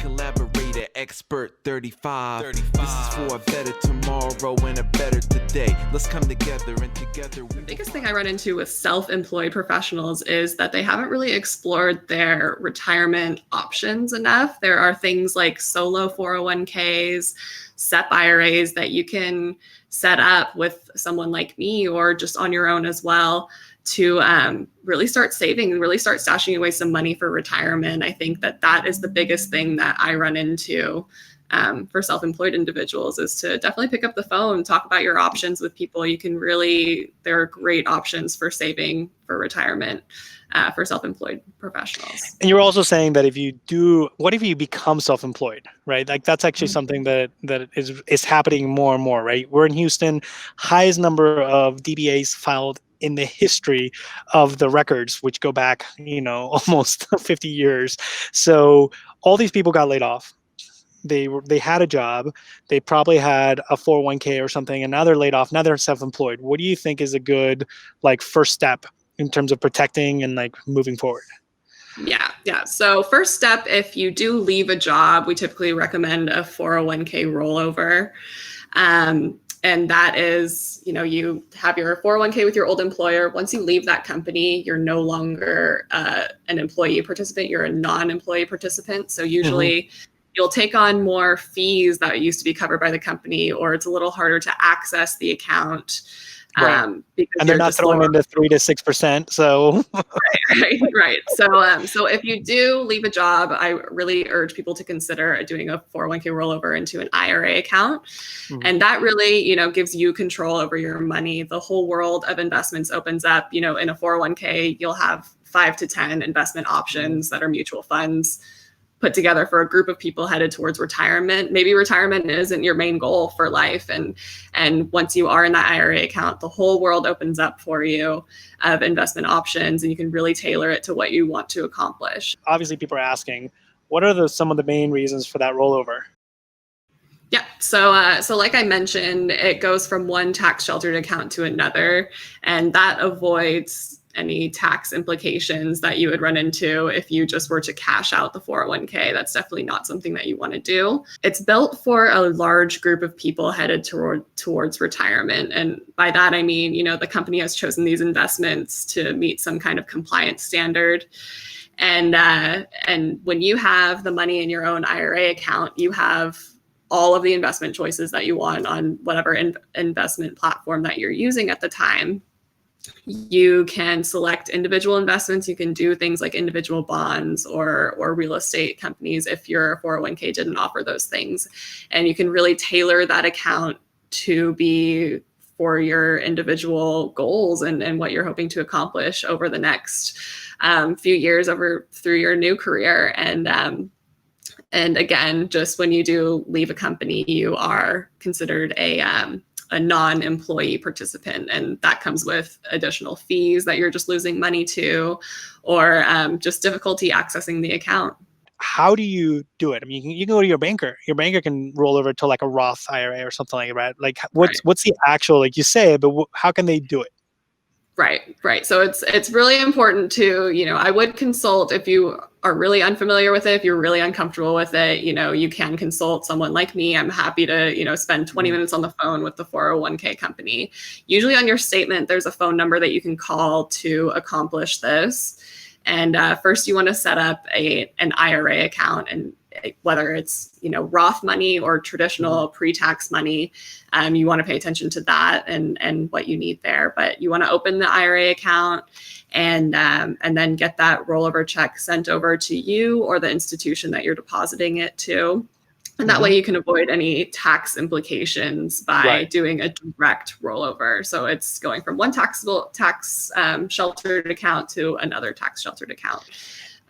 collaborator, Expert35. This is for a better tomorrow and a better today. Let's come together and together we... The biggest thing I run into with self-employed professionals is that they haven't really explored their retirement options enough. There are things like solo 401ks, SEP IRAs that you can set up with someone like me or just on your own as well to really start saving and really start stashing away some money for retirement. I think that that is the biggest thing that I run into for self-employed individuals is to definitely pick up the phone, talk about your options with people. You can really, there are great options for saving for retirement for self-employed professionals. And you're also saying that what if you become self-employed, right? Like that's actually something that is happening more and more, right? We're in Houston, highest number of DBAs filed in the history of the records, which go back, almost 50 years. So all these people got laid off. They had a job. They probably had a 401k or something, and now they're laid off. Now they're self-employed. What do you think is a good first step in terms of protecting and moving forward? Yeah. So first step, if you do leave a job, we typically recommend a 401k rollover. And that is, you have your 401k with your old employer. Once you leave that company, you're no longer an employee participant. You're a non-employee participant. So usually you'll take on more fees that used to be covered by the company, or it's a little harder to access the account. Right. And they're not throwing into 3 to 6%. So right. So if you do leave a job, I really urge people to consider doing a 401k rollover into an IRA account. And that really, gives you control over your money. The whole world of investments opens up. In a 401k, you'll have 5 to 10 investment options that are mutual funds put together for a group of people headed towards retirement. Maybe retirement isn't your main goal for life. And once you are in that IRA account, the whole world opens up for you of investment options, and you can really tailor it to what you want to accomplish. Obviously, people are asking, what are some of the main reasons for that rollover? Yeah. So like I mentioned, it goes from one tax sheltered account to another, and that avoids any tax implications that you would run into if you just were to cash out the 401k. That's definitely not something that you want to do. It's built for a large group of people headed towards retirement. And by that, I mean, the company has chosen these investments to meet some kind of compliance standard. And when you have the money in your own IRA account, you have all of the investment choices that you want on whatever investment platform that you're using at the time. You can select individual investments. You can do things like individual bonds or real estate companies if your 401k didn't offer those things. And you can really tailor that account to be for your individual goals and what you're hoping to accomplish over the next few years through your new career. And again, just when you do leave a company, you are considered a non-employee participant, and that comes with additional fees that you're just losing money to, or just difficulty accessing the account. How do you do it? I mean, you can go to your banker. Your banker can roll over to a Roth IRA or something like that. What's the actual, you say, but how can they do it? Right. So it's really important to, I would consult if you are really unfamiliar with it, if you're really uncomfortable with it, you can consult someone like me. I'm happy to, spend 20 minutes on the phone with the 401k company. Usually on your statement, there's a phone number that you can call to accomplish this. And first you want to set up an IRA account, and whether it's, Roth money or traditional pre-tax money, you want to pay attention to that and what you need there. But you want to open the IRA account and then get that rollover check sent over to you or the institution that you're depositing it to. And that way you can avoid any tax implications by doing a direct rollover. So it's going from one tax sheltered account to another tax sheltered account.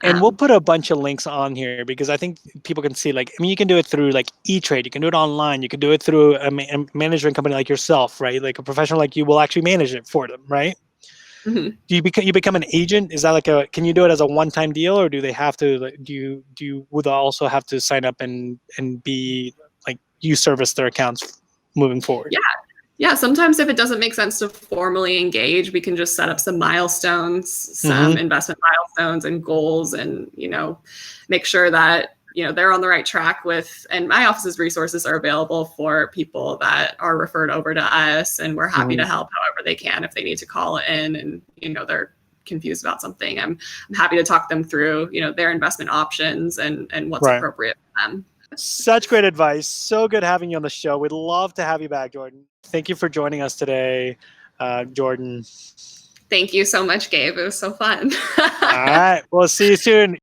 And we'll put a bunch of links on here because I think people can see, you can do it through E-Trade. You can do it online. You can do it through a management company like yourself, right? Like a professional like you will actually manage it for them, right? Do you become an agent? Is that can you do it as a one-time deal, or do they have to, would they also have to sign up and be you service their accounts moving forward? Yeah, sometimes if it doesn't make sense to formally engage, we can just set up some milestones, some investment milestones and goals, and make sure that they're on the right track with, and my office's resources are available for people that are referred over to us, and we're happy to help however they can. If they need to call in and, they're confused about something, I'm happy to talk them through, their investment options and what's appropriate for them. Such great advice. So good having you on the show. We'd love to have you back, Jordan. Thank you for joining us today, Jordan. Thank you so much, Gabe. It was so fun. All right. We'll see you soon.